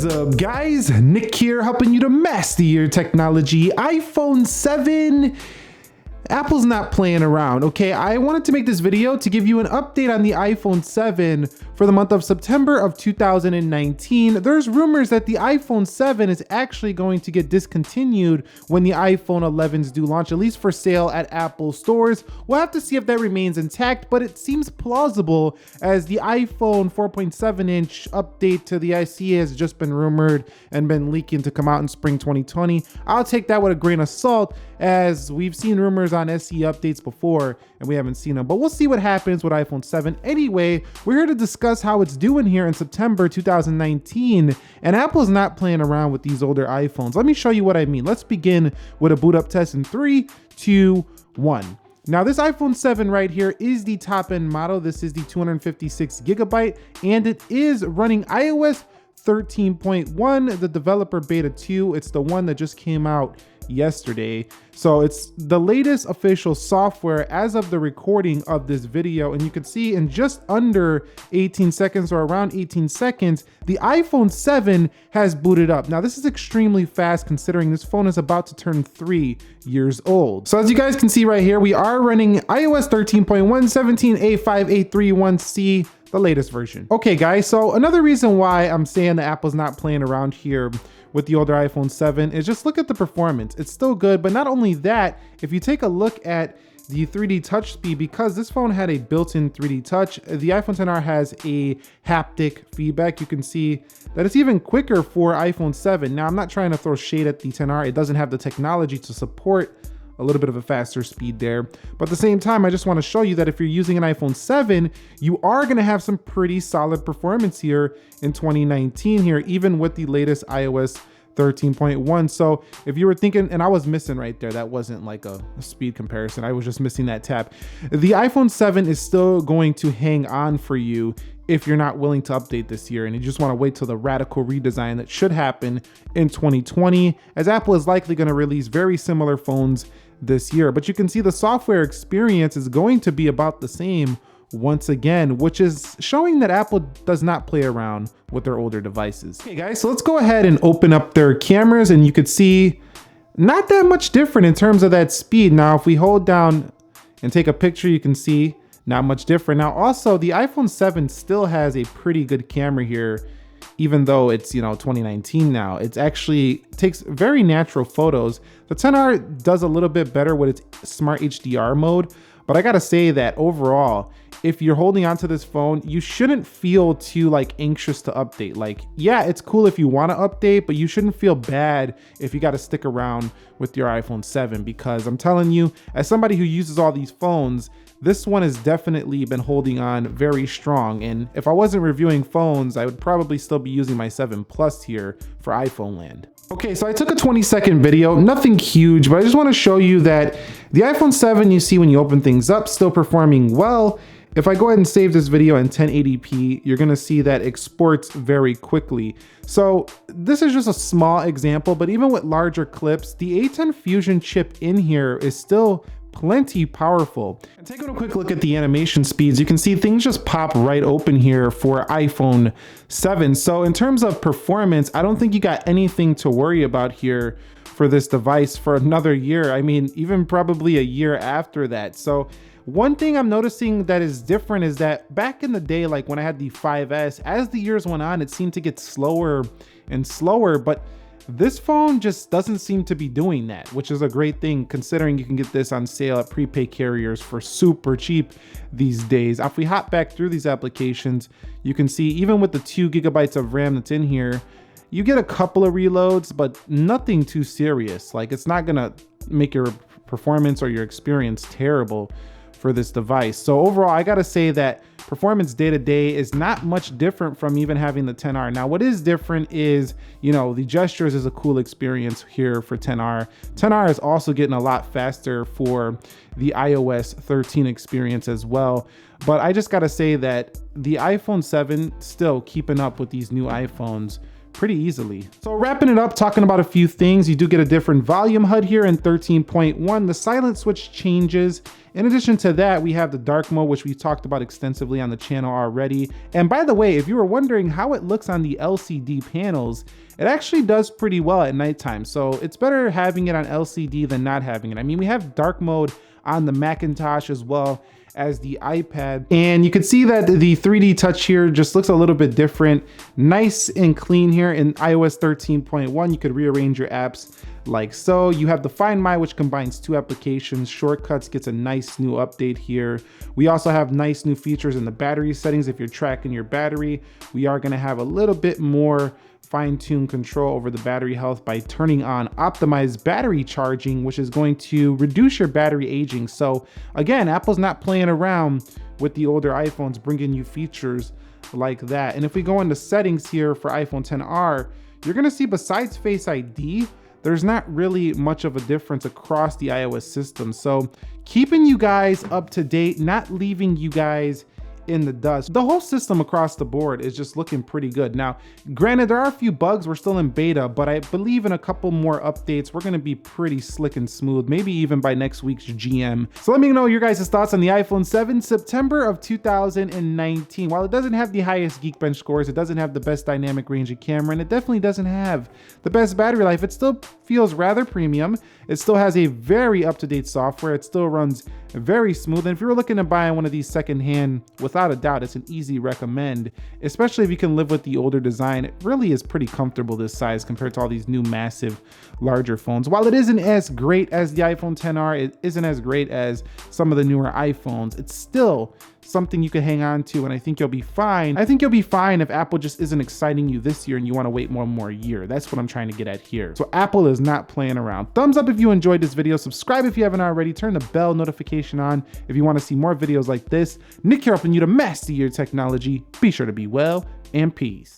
What's up, guys? Nick here, helping you to master your technology. iPhone 7. Apple's not playing around, okay? I wanted to make this video to give you an update on the iPhone 7 for the month of September of 2019. There's rumors that the iPhone 7 is actually going to get discontinued when the iPhone 11s do launch, at least for sale at Apple stores. We'll have to see if that remains intact, but it seems plausible as the iPhone 4.7-inch update to the SE has just been rumored and been leaking to come out in spring 2020. I'll take that with a grain of salt, as we've seen rumors on SE updates before and we haven't seen them, but we'll see what happens with iPhone 7. Anyway, we're here to discuss how it's doing here in September 2019, and Apple's not playing around with these older iPhones. Let me show you what I mean. Let's begin with a boot up test in 3, 2, 1. Now this iPhone 7 right here is the top end model. This is the 256 gigabyte and it is running iOS 13.1, the developer beta 2. It's the one that just came out yesterday. So it's the latest official software as of the recording of this video, and you can see in just under 18 seconds or around 18 seconds, the iPhone 7 has booted up. Now this is extremely fast considering this phone is about to turn 3 years old. So as you guys can see right here, we are running iOS 13.1, 17A5831C, the latest version. Okay guys, so another reason why I'm saying that Apple's not playing around here with the older iPhone 7 is just look at the performance. It's still good, but not only that, if you take a look at the 3D touch speed, because this phone had a built-in 3D touch, the iPhone XR has a haptic feedback. You can see that it's even quicker for iPhone 7. Now, I'm not trying to throw shade at the XR. It doesn't have the technology to support a little bit of a faster speed there. But at the same time, I just want to show you that if you're using an iPhone 7, you are going to have some pretty solid performance here in 2019 here, even with the latest iOS 13.1. So if you were thinking, and I was missing right there, that wasn't like a speed comparison, I was just missing that tab. The iPhone 7 is still going to hang on for you if you're not willing to update this year and you just want to wait till the radical redesign that should happen in 2020, as Apple is likely going to release very similar phones this year. But you can see the software experience is going to be about the same once again, which is showing that Apple does not play around with their older devices. Okay guys, so let's go ahead and open up their cameras, and you could see not that much different in terms of that speed. Now if we hold down and take a picture, you can see not much different. Now also the iPhone 7 still has a pretty good camera here, even though it's, 2019 now. It's actually takes very natural photos. The XR does a little bit better with its smart HDR mode, but I gotta say that overall, if you're holding onto this phone, you shouldn't feel too anxious to update. Yeah, it's cool if you want to update, but you shouldn't feel bad if you got to stick around with your iPhone 7, because I'm telling you, as somebody who uses all these phones, this one has definitely been holding on very strong. And if I wasn't reviewing phones, I would probably still be using my 7 Plus here for iPhone land. Okay, so I took a 20-second video, nothing huge, but I just want to show you that the iPhone 7, you see when you open things up, still performing well. If I go ahead and save this video in 1080p, you're gonna see that it exports very quickly. So this is just a small example, but even with larger clips, the A10 Fusion chip in here is still plenty powerful. And taking a quick look at the animation speeds, you can see things just pop right open here for iPhone 7. So in terms of performance, I don't think you got anything to worry about here for this device for another year. I mean, even probably a year after that. So one thing I'm noticing that is different is that back in the day, like when I had the 5S, as the years went on, it seemed to get slower and slower, but this phone just doesn't seem to be doing that, which is a great thing considering you can get this on sale at prepaid carriers for super cheap these days. If we hop back through these applications, you can see even with the 2 gigabytes of RAM that's in here, you get a couple of reloads, but nothing too serious. Like, it's not gonna make your performance or your experience terrible for this device. So overall, I gotta say that performance day to day is not much different from even having the XR. Now, what is different is, the gestures is a cool experience here for XR. XR is also getting a lot faster for the iOS 13 experience as well. But I just gotta say that the iPhone 7 still keeping up with these new iPhones pretty easily. So wrapping it up, talking about a few things, you do get a different volume HUD here in 13.1. The silent switch changes. In addition to that, we have the dark mode, which we talked about extensively on the channel already. And by the way, if you were wondering how it looks on the LCD panels, it actually does pretty well at nighttime. So it's better having it on LCD than not having it. I mean, we have dark mode on the Macintosh as well as the iPad. And you can see that the 3D touch here just looks a little bit different. Nice and clean here in iOS 13.1. You could rearrange your apps like so. You have the Find My, which combines two applications. Shortcuts gets a nice new update here. We also have nice new features in the battery settings. If you're tracking your battery, we are gonna have a little bit more fine-tune control over the battery health by turning on optimized battery charging, which is going to reduce your battery aging. So again, Apple's not playing around with the older iPhones, bringing you features like that. And if we go into settings here for iPhone XR, you're gonna see besides Face ID, there's not really much of a difference across the iOS system. So keeping you guys up to date, not leaving you guys in the dust. The whole system across the board is just looking pretty good. Now, granted, there are a few bugs. We're still in beta, but I believe in a couple more updates, we're gonna be pretty slick and smooth, maybe even by next week's GM. So let me know your guys' thoughts on the iPhone 7, September of 2019. While it doesn't have the highest Geekbench scores, it doesn't have the best dynamic range of camera, and it definitely doesn't have the best battery life, it still feels rather premium. It still has a very up-to-date software. It still runs very smooth. And if you're looking to buy one of these secondhand, without a doubt, it's an easy recommend, especially if you can live with the older design. It really is pretty comfortable this size compared to all these new massive, larger phones. While it isn't as great as the iPhone XR, it isn't as great as some of the newer iPhones, it's still something you can hang on to, and I think you'll be fine. I think you'll be fine if Apple just isn't exciting you this year and you want to wait one more year. That's what I'm trying to get at here. So Apple is not playing around. Thumbs up if you enjoyed this video. Subscribe if you haven't already. Turn the bell notification on if you want to see more videos like this. Nick here helping you to master your technology. Be sure to be well, and peace.